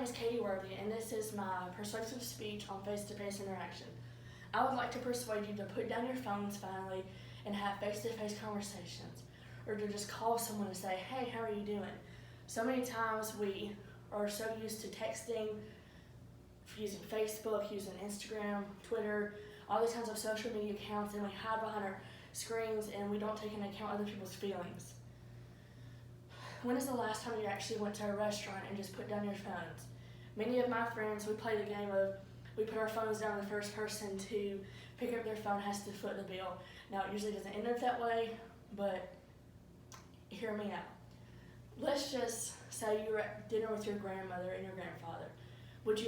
is Katie Worthy, and this is my persuasive speech on face-to-face interaction. I would like to persuade you to put down your phones finally and have face-to-face conversations, or to just call someone and say, hey, how are you doing? So many times we are so used to texting, using Facebook, using Instagram, Twitter, all these kinds of social media accounts, and we hide behind our screens and we don't take into account other people's feelings. When is the last time you actually went to a restaurant and just put down your phones? Many of my friends, we play the game of, we put our phones down, the first person to pick up their phone has to foot the bill. Now, it usually doesn't end up that way, but hear me out. Let's just say you were at dinner with your grandmother and your grandfather. Would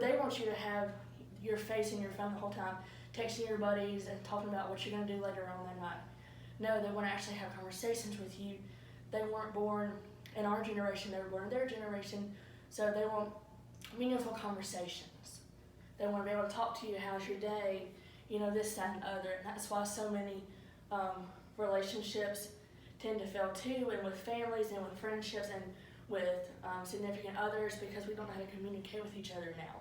they want you to have your face in your phone the whole time, texting your buddies and talking about what you're going to do later on that night? No, they want to actually have conversations with you. They weren't born in our generation, they were born in their generation, so they want meaningful conversations. They want to be able to talk to you, how's your day, this, that, and other. And that's why so many relationships tend to fail too, and with families and with friendships and with significant others, because we don't know how to communicate with each other now.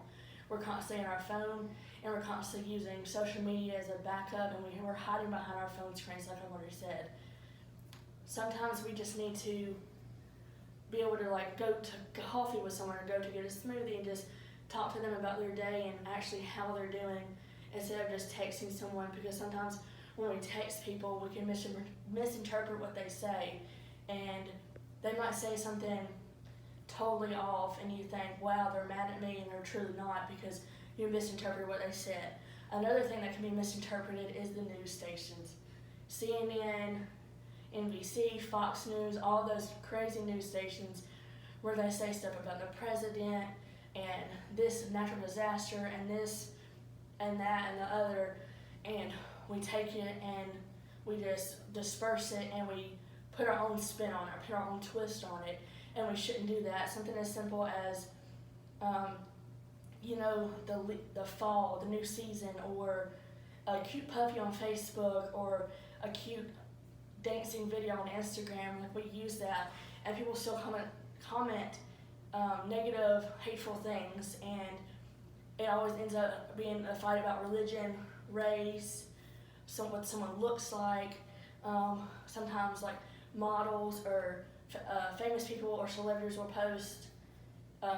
We're constantly on our phone, and we're constantly using social media as a backup, and we're hiding behind our phone screens, like I've already said. Sometimes we just need to be able to go to coffee with someone or go to get a smoothie and just talk to them about their day and actually how they're doing, instead of just texting someone, because sometimes when we text people, we can misinterpret what they say, and they might say something totally off, and you think, wow, they're mad at me, and they're truly not, because you misinterpreted what they said. Another thing that can be misinterpreted is the news stations. CNN, NBC, Fox News, all those crazy news stations where they say stuff about the president and this natural disaster and this and that and the other, and we take it and we just disperse it and we put our own spin on it, put our own twist on it, and we shouldn't do that. Something as simple as, the fall, the new season, or a cute puppy on Facebook, or a cute dancing video on Instagram. We use that, and people still comment negative, hateful things, and it always ends up being a fight about religion, race, what someone looks like. Sometimes models or famous people or celebrities will post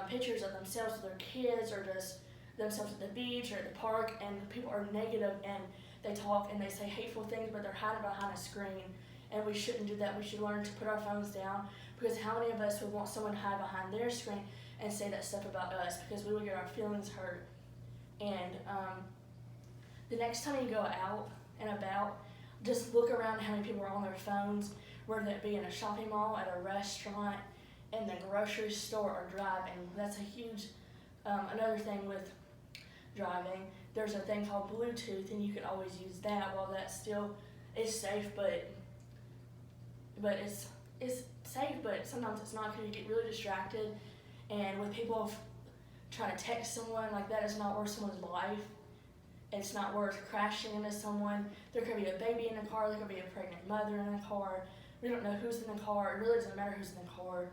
pictures of themselves with their kids, or just themselves at the beach or at the park, and people are negative and they talk and they say hateful things, but they're hiding behind a screen. And we shouldn't do that. We should learn to put our phones down, because how many of us would want someone to hide behind their screen and say that stuff about us, because we would get our feelings hurt. And the next time you go out and about, just look around how many people are on their phones, whether it be in a shopping mall, at a restaurant, in the grocery store, or driving. That's a huge, another thing with driving. There's a thing called Bluetooth, and you can always use that. While that still is safe, but it's safe, but sometimes it's not, because you get really distracted. And with people trying to text someone, that is not worth someone's life. It's not worth crashing into someone. There could be a baby in the car, there could be a pregnant mother in the car. We don't know who's in the car. It really doesn't matter who's in the car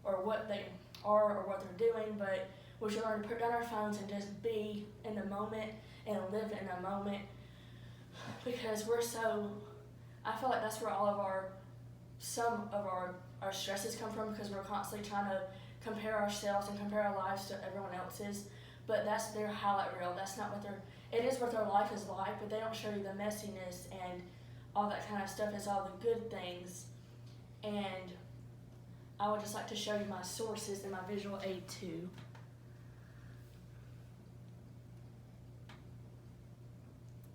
or what they are or what they're doing, but we should learn to put down our phones and just be in the moment and live in the moment, because I feel like that's where some of our stresses come from, because we're constantly trying to compare ourselves and compare our lives to everyone else's, but that's their highlight reel. That's not it is what their life is like, but they don't show you the messiness and all that kind of stuff. Is all the good things. And I would just like to show you my sources and my visual aid too.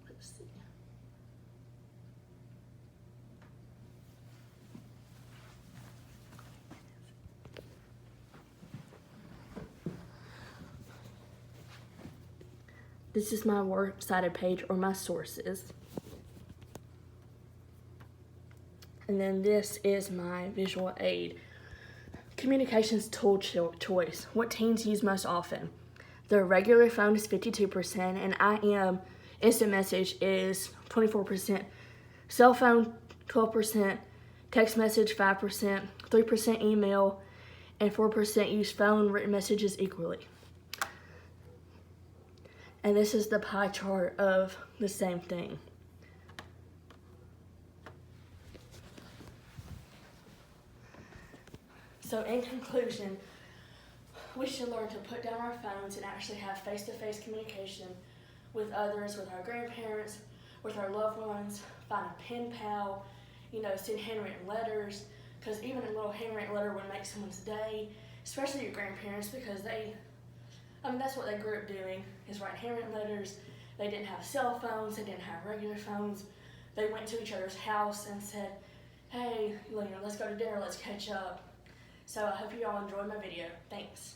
Let's see. This is my works cited page, or my sources. And then this is my visual aid. Communications tool choice. What teens use most often? Their regular phone is 52%, and IM instant message is 24%. Cell phone 12%, text message 5%, 3% email, and 4% use phone written messages equally. And this is the pie chart of the same thing. So in conclusion, we should learn to put down our phones and actually have face-to-face communication with others, with our grandparents, with our loved ones, find a pen pal, send handwritten letters, because even a little handwritten letter would make someone's day, especially your grandparents, because that's what they grew up doing, is write handwritten letters. They didn't have cell phones, they didn't have regular phones. They went to each other's house and said, hey, let's go to dinner, let's catch up. So I hope you all enjoyed my video. Thanks.